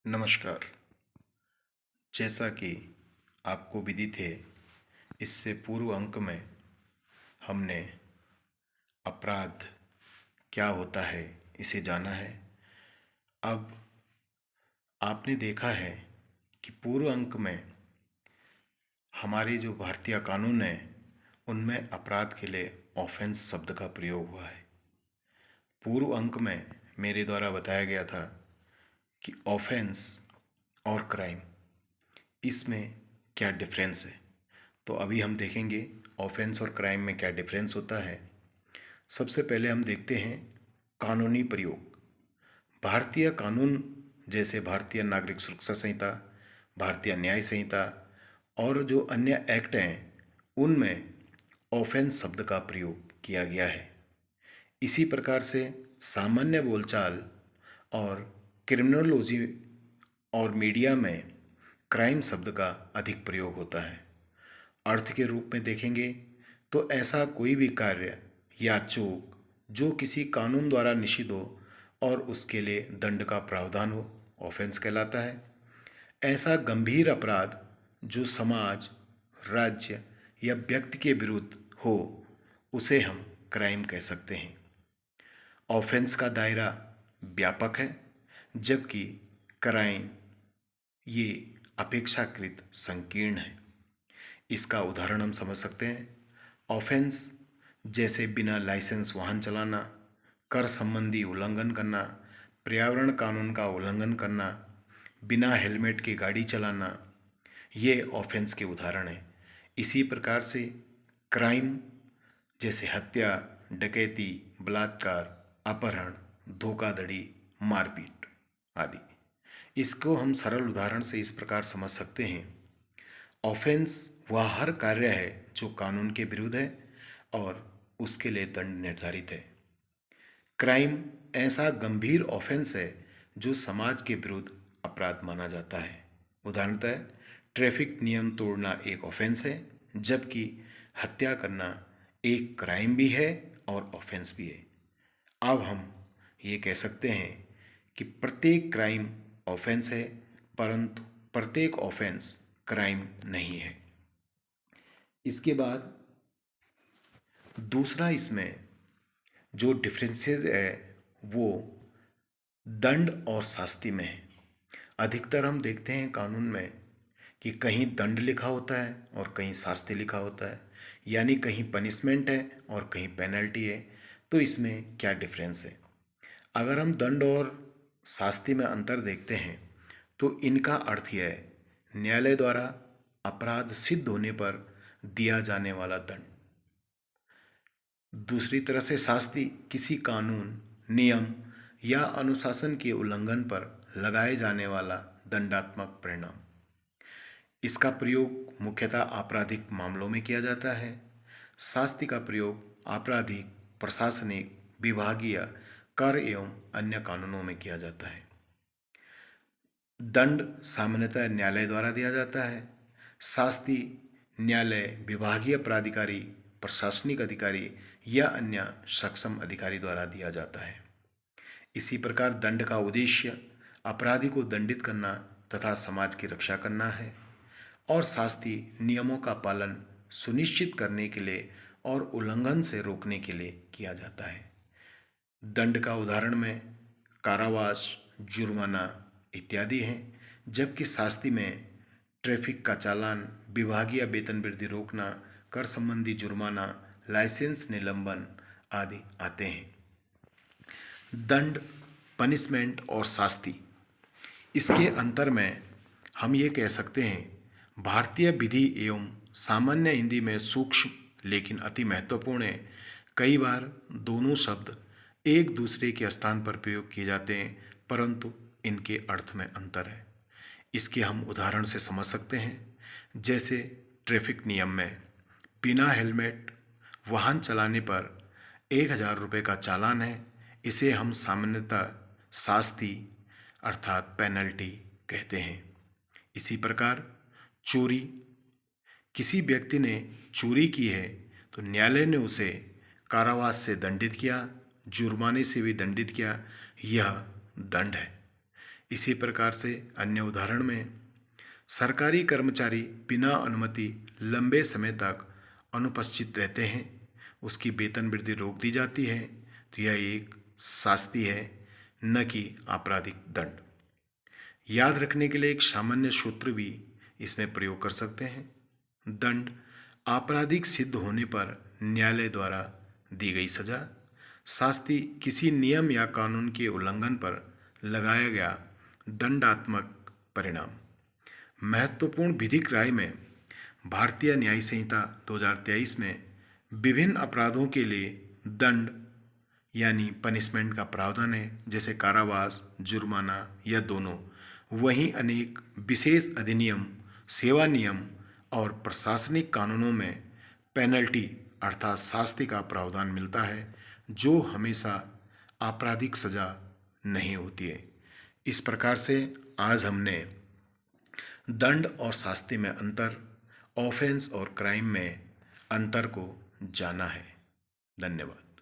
नमस्कार। जैसा कि आपको विदित है, इससे पूर्व अंक में हमने अपराध क्या होता है इसे जाना है। अब आपने देखा है कि पूर्व अंक में हमारे जो भारतीय कानून है उनमें अपराध के लिए ऑफेंस शब्द का प्रयोग हुआ है। पूर्व अंक में मेरे द्वारा बताया गया था कि ऑफेंस और क्राइम इसमें क्या डिफरेंस है। तो अभी हम देखेंगे ऑफेंस और क्राइम में क्या डिफरेंस होता है। सबसे पहले हम देखते हैं कानूनी प्रयोग। भारतीय कानून जैसे भारतीय नागरिक सुरक्षा संहिता, भारतीय न्याय संहिता और जो अन्य एक्ट हैं उनमें ऑफेंस शब्द का प्रयोग किया गया है। इसी प्रकार से सामान्य बोलचाल और क्रिमिनोलॉजी और मीडिया में क्राइम शब्द का अधिक प्रयोग होता है। अर्थ के रूप में देखेंगे तो ऐसा कोई भी कार्य या चूक जो किसी कानून द्वारा निषिद्ध हो और उसके लिए दंड का प्रावधान हो, ऑफेंस कहलाता है। ऐसा गंभीर अपराध जो समाज, राज्य या व्यक्ति के विरुद्ध हो, उसे हम क्राइम कह सकते हैं। ऑफेंस का दायरा व्यापक है, जबकि क्राइम ये अपेक्षाकृत संकीर्ण है। इसका उदाहरण हम समझ सकते हैं। ऑफेंस जैसे बिना लाइसेंस वाहन चलाना, कर संबंधी उल्लंघन करना, पर्यावरण कानून का उल्लंघन करना, बिना हेलमेट के गाड़ी चलाना, ये ऑफेंस के उदाहरण हैं। इसी प्रकार से क्राइम जैसे हत्या, डकैती, बलात्कार, अपहरण, धोखाधड़ी, मारपीट आदि। इसको हम सरल उदाहरण से इस प्रकार समझ सकते हैं। ऑफेंस वह हर कार्य है जो कानून के विरुद्ध है और उसके लिए दंड निर्धारित है। क्राइम ऐसा गंभीर ऑफेंस है जो समाज के विरुद्ध अपराध माना जाता है। उदाहरणतः ट्रैफिक नियम तोड़ना एक ऑफेंस है, जबकि हत्या करना एक क्राइम भी है और ऑफेंस भी है। अब हम ये कह सकते हैं कि प्रत्येक क्राइम ऑफेंस है, परंतु प्रत्येक ऑफेंस क्राइम नहीं है। इसके बाद दूसरा इसमें जो डिफरेंसेस है वो दंड और शास्ति में है। अधिकतर हम देखते हैं कानून में कि कहीं दंड लिखा होता है और कहीं शास्ति लिखा होता है, यानी कहीं पनिशमेंट है और कहीं पेनल्टी है। तो इसमें क्या डिफरेंस है? अगर हम दंड और शास्ति में अंतर देखते हैं तो इनका अर्थ यह है, न्यायालय द्वारा अपराध सिद्ध होने पर दिया जाने वाला दंड। दूसरी तरह से शास्ति किसी कानून, नियम या अनुशासन के उल्लंघन पर लगाए जाने वाला दंडात्मक परिणाम। इसका प्रयोग मुख्यतः आपराधिक मामलों में किया जाता है। शास्ति का प्रयोग आपराधिक, प्रशासनिक, विभागीय, कर एवं अन्य कानूनों में किया जाता है। दंड सामान्यतः न्यायालय द्वारा दिया जाता है। शास्ति न्यायालय, विभागीय प्राधिकारी, प्रशासनिक अधिकारी या अन्य सक्षम अधिकारी द्वारा दिया जाता है। इसी प्रकार दंड का उद्देश्य अपराधी को दंडित करना तथा समाज की रक्षा करना है और शास्ति नियमों का पालन सुनिश्चित करने के लिए और उल्लंघन से रोकने के लिए किया जाता है। दंड का उदाहरण में कारावास, जुर्माना इत्यादि हैं, जबकि शास्ति में ट्रैफिक का चालान, विभागीय वेतन वृद्धि रोकना, कर संबंधी जुर्माना, लाइसेंस निलंबन आदि आते हैं। दंड, पनिशमेंट और शास्ति, इसके अंतर में हम ये कह सकते हैं, भारतीय विधि एवं सामान्य हिंदी में सूक्ष्म लेकिन अति महत्वपूर्ण है। कई बार दोनों शब्द एक दूसरे के स्थान पर प्रयोग किए जाते हैं, परंतु इनके अर्थ में अंतर है। इसके हम उदाहरण से समझ सकते हैं। जैसे ट्रैफिक नियम में बिना हेलमेट वाहन चलाने पर 1,000 रुपये का चालान है। इसे हम सामान्यतः शास्ति अर्थात पेनल्टी कहते हैं। इसी प्रकार चोरी, किसी व्यक्ति ने चोरी की है तो न्यायालय ने उसे कारावास से दंडित किया, जुर्माने से भी दंडित किया, यह दंड है। इसी प्रकार से अन्य उदाहरण में सरकारी कर्मचारी बिना अनुमति लंबे समय तक अनुपस्थित रहते हैं, उसकी वेतन वृद्धि रोक दी जाती है, तो यह एक शास्ति है, न कि आपराधिक दंड। याद रखने के लिए एक सामान्य सूत्र भी इसमें प्रयोग कर सकते हैं। दंड आपराधिक सिद्ध होने पर न्यायालय द्वारा दी गई सजा। शास्ति किसी नियम या कानून के उल्लंघन पर लगाया गया दंडात्मक परिणाम। महत्वपूर्ण विधिक राय में भारतीय न्याय संहिता 2023 में विभिन्न अपराधों के लिए दंड यानी पनिशमेंट का प्रावधान है, जैसे कारावास, जुर्माना या दोनों। वहीं अनेक विशेष अधिनियम, सेवा नियम और प्रशासनिक कानूनों में पेनल्टी अर्थात शास्ति का प्रावधान मिलता है, जो हमेशा आपराधिक सजा नहीं होती है। इस प्रकार से आज हमने दंड और शास्ति में अंतर, ऑफेंस और क्राइम में अंतर को जाना है। धन्यवाद।